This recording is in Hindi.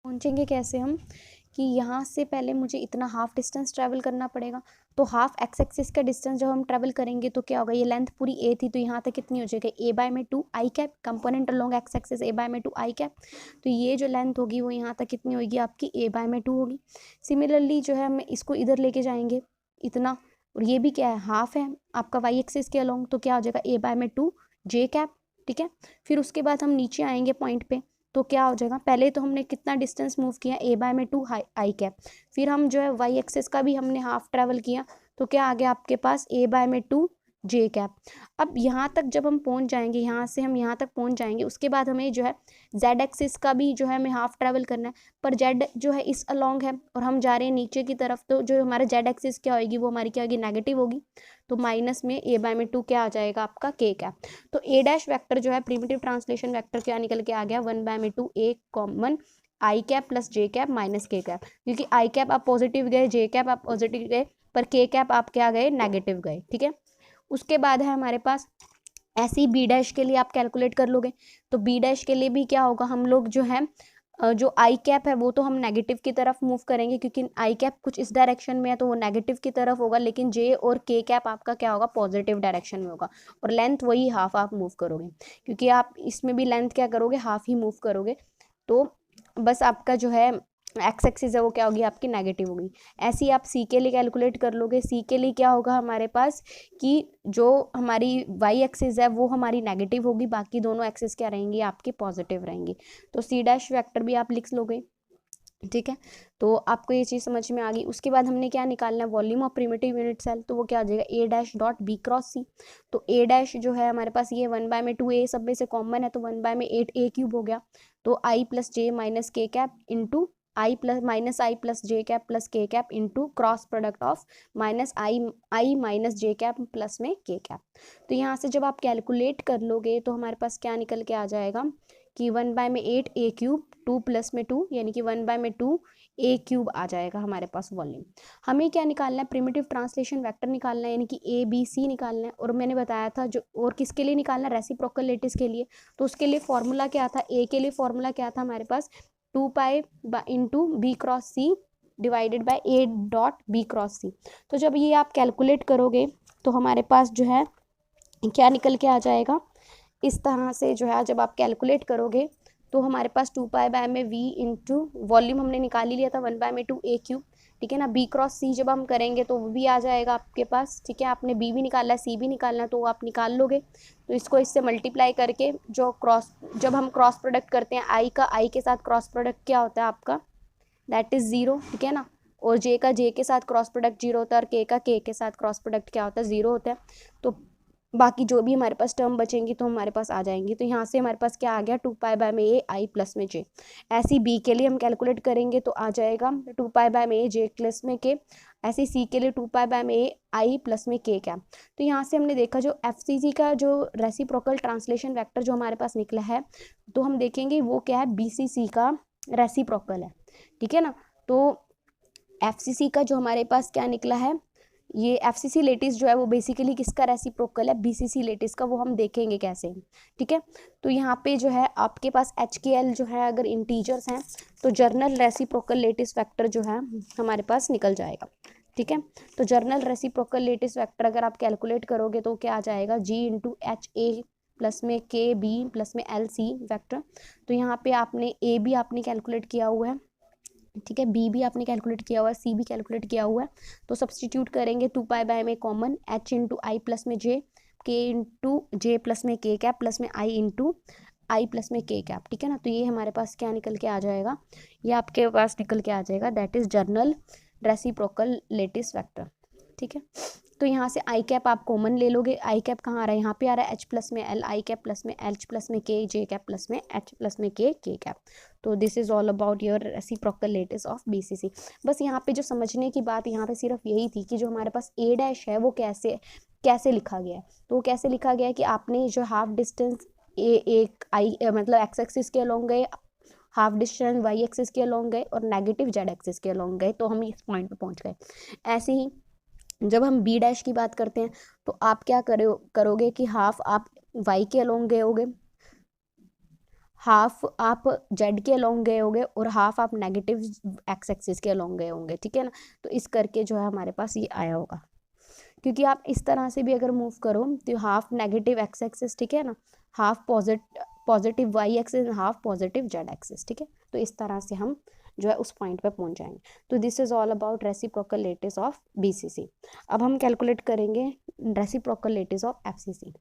पहुंचेंगे कैसे हम कि यहाँ से पहले मुझे इतना हाफ डिस्टेंस ट्रैवल करना पड़ेगा। तो हाफ एक्स एक्सिस का डिस्टेंस जब हम ट्रैवल करेंगे तो क्या होगा, ये लेंथ पूरी ए थी तो यहाँ तक कितनी हो जाएगी, ए बाय में 2 I cap, component along X axis A by में 2 आई कैप। तो ये जो लेंथ होगी वो यहाँ तक कितनी होगी आपकी, ए बाय में 2 होगी। सिमिलरली जो है हम इसको इधर लेके जाएंगे इतना, और ये भी क्या है, हाफ है आपका वाई एक्सिस के अलोंग, तो क्या हो जाएगा ए बाय में 2 जे कैप। ठीक है, फिर उसके बाद हम नीचे आएंगे पॉइंट पे तो क्या हो जाएगा, पहले तो हमने कितना डिस्टेंस मूव किया, ए बाय में 2 आई कैप। फिर हम जो है वाई एक्सिस का भी हमने हाफ ट्रैवल किया तो क्या आ गया आपके पास, ए बाय में 2 जे कैप। अब यहाँ तक जब हम पहुँच जाएंगे, यहाँ से हम यहाँ तक पहुँच जाएंगे, उसके बाद हमें जो है जेड एक्सिस का भी जो है हमें हाफ ट्रैवल करना है, पर जेड जो है इस अलोंग है और हम जा रहे हैं नीचे की तरफ, तो जो हमारे जेड एक्सिस क्या होगी, वो हमारी क्या होगी, नेगेटिव होगी। तो माइनस में ए बाय में 2 क्या आ जाएगा आपका, के कैप। तो ए डैश वैक्टर जो है प्रिमिटिव ट्रांसलेशन वैक्टर क्या निकल के आ गया, 1 बाय में 2 ए कॉमन आई कैप प्लस जे कैप माइनस के कैप, क्योंकि आई कैप आप पॉजिटिव गए, जे कैप आप पॉजिटिव गए, पर के कैप आप क्या गए, नेगेटिव गए। ठीक है, उसके बाद है हमारे पास ऐसे ही बी डैश के लिए आप कैलकुलेट कर लोगे। तो बी डैश के लिए भी क्या होगा, हम लोग जो है जो आई कैप है वो तो हम नेगेटिव की तरफ मूव करेंगे, क्योंकि आई कैप कुछ इस डायरेक्शन में है तो वो नेगेटिव की तरफ होगा, लेकिन जे और के कैप आपका क्या होगा, पॉजिटिव डायरेक्शन में होगा। और लेंथ वही हाफ आप मूव करोगे, क्योंकि आप इसमें भी लेंथ क्या करोगे, हाफ ही मूव करोगे। तो बस आपका जो है एक्स एक्सिस है वो क्या होगी आपकी, नेगेटिव होगी। ऐसे ही आप सी के लिए कैलकुलेट कर लोगे। सी के लिए क्या होगा हमारे पास कि जो हमारी वाई एक्सिस है वो हमारी नेगेटिव होगी, बाकी दोनों एक्सिस क्या रहेंगी आपकी, पॉजिटिव रहेंगी। तो सी डैश वेक्टर भी आप लिख लोगे। ठीक है, तो आपको ये चीज़ समझ में आ गई। उसके बाद हमने क्या निकालना है, volume of primitive unit cell, तो वो क्या आ जाएगा, A dash dot B cross C. तो ए डैश जो है हमारे पास ये 1 बाय में 2 ए सब में से कॉमन है, तो 1 बाय में 8 ए क्यूब हो गया। तो आई प्लस जे माइनस के कैप इंटू आई प्लस जे कैप प्लस के cap into cross product of minus I minus J cap plus में के कैप। तो यहाँ से जब आप कैलकुलेट कर लोगे तो हमारे पास क्या निकल के आ जाएगा कि 1 बाय में 8 ए क्यूब 2 प्लस में 2 यानी कि 1 बाय में 2 ए क्यूब आ जाएगा हमारे पास वॉल्यूम। हमें क्या निकालना है, प्रिमिटिव ट्रांसलेशन वेक्टर निकालना है, यानी कि ए बी सी निकालना है। और मैंने बताया था जो, और किसके लिए निकालना है, रेसिप्रोकल लेटिस के लिए। तो उसके लिए फॉर्मूला क्या था, ए के लिए फॉर्मूला क्या था हमारे पास, 2 pi into B cross C divided by A dot B cross C. तो जब ये आप कैलकुलेट करोगे तो हमारे पास जो है क्या निकल के आ जाएगा, इस तरह से जो है जब आप कैलकुलेट करोगे तो हमारे पास 2 पाई बाय में वी इंटू वॉल्यूम हमने निकाल ही लिया था 1 बाय में 2 ए क्यूब। ठीक है ना, बी क्रॉस सी जब हम करेंगे तो वो भी आ जाएगा आपके पास। ठीक है, आपने बी भी निकालना है सी भी निकालना है तो वो आप निकाल लोगे। तो इसको इससे मल्टीप्लाई करके जो क्रॉस, जब हम क्रॉस प्रोडक्ट करते हैं आई का आई के साथ क्रॉस प्रोडक्ट क्या होता है आपका, दैट इज 0। ठीक है ना, और जे का जे के साथ क्रॉस प्रोडक्ट 0 होता है, और के का के के साथ क्रॉस प्रोडक्ट क्या होता है, 0 होता है। तो बाकी जो भी हमारे पास टर्म बचेंगी तो हमारे पास आ जाएंगी। तो यहाँ से हमारे पास क्या आ गया, 2 पाई बाय में ए आई प्लस में जे। ऐसी बी के लिए हम कैलकुलेट करेंगे तो आ जाएगा 2 पाई बाय में ए जे प्लस में के। ऐसे सी के लिए 2 पाई बाय में ए आई प्लस में के क्या। तो यहाँ से हमने देखा जो एफ सी सी का जो रेसिप्रोकल ट्रांसलेशन वेक्टर जो हमारे पास निकला है, तो हम देखेंगे वो क्या है, बी सी सी का रेसिप्रोकल है। ठीक है ना, तो एफ सी सी का जो हमारे पास क्या निकला है, ये एफ सी सी लेटिस जो है वो बेसिकली किसका रेसिप्रोकल है, बी सी सी लेटिस का, वो हम देखेंगे कैसे। ठीक है, तो यहाँ पे जो है आपके पास एच के एल जो है अगर इंटीजर्स हैं तो जर्नल रेसिप्रोकल लेटिस वेक्टर जो है हमारे पास निकल जाएगा। ठीक है, तो जर्नल रेसिप्रोकल लेटिस वेक्टर अगर आप कैलकुलेट करोगे तो क्या आ जाएगा, जी इंटू एच ए प्लस में के बी प्लस में एल सी वैक्टर। तो यहाँ पे आपने ए भी आपने कैलकुलेट किया हुआ है, ठीक है, बी भी आपने कैलकुलेट किया हुआ है, सी भी कैलकुलेट किया हुआ है। तो सब्सटीट्यूट करेंगे 2 पाई बाय में कॉमन एच इंटू आई प्लस में जे, के इंटू जे प्लस में के कैप प्लस में आई इंटू आई प्लस में के कैप। ठीक है ना, तो ये हमारे पास क्या निकल के आ जाएगा, ये आपके पास निकल के आ जाएगा, that is general reciprocal lattice vector. ठीक है, तो यहाँ से आई कैप आप कॉमन ले लोगे। आई कैप कहाँ आ रहा है, यहाँ पे आ रहा है एच प्लस में एल, आई कैप प्लस में एच प्लस में के, जे कैप प्लस में एच प्लस में के कैप। तो this is all about your reciprocal lattice of BCC. बस यहाँ पे जो समझने की बात यहाँ पे सिर्फ यही थी कि जो हमारे पास ए डैश है वो कैसे कैसे लिखा गया है। तो वो कैसे लिखा गया है कि आपने जो हाफ डिस्टेंस ए एक आई मतलब एक्स एक्सिस के अलोंग गए, हाफ डिस्टेंस वाई एक्सिस के अलोंग गए और नेगेटिव जेड एक्सिस के अलोंग गए, तो हम इस पॉइंट पे पहुंच गए। ऐसे ही जब हम बी डैश की बात करते हैं तो आप क्या करोगे कि हाफ आप वाई के अलोंग गए होगे, हाफ आप जेड के अलोंग गए होंगे और हाफ आप नेगेटिव एक्स एक्सिस के अलोंग गए होंगे, ठीक है ना। तो इस करके जो है हमारे पास ये आया होगा, क्योंकि आप इस तरह से भी अगर मूव करो तो हाफ नेगेटिव एक्स एक्सिस, ठीक है ना, half positive Y axis, half positive Z axis, ठीक है। तो इस तरह से हम जो है उस पॉइंट पे पहुंच जाएंगे। तो this is all about reciprocal lattice of BCC. अब हम कैलकुलेट करेंगे रेसिप्रोकल लेटिस ऑफ एफसीसी।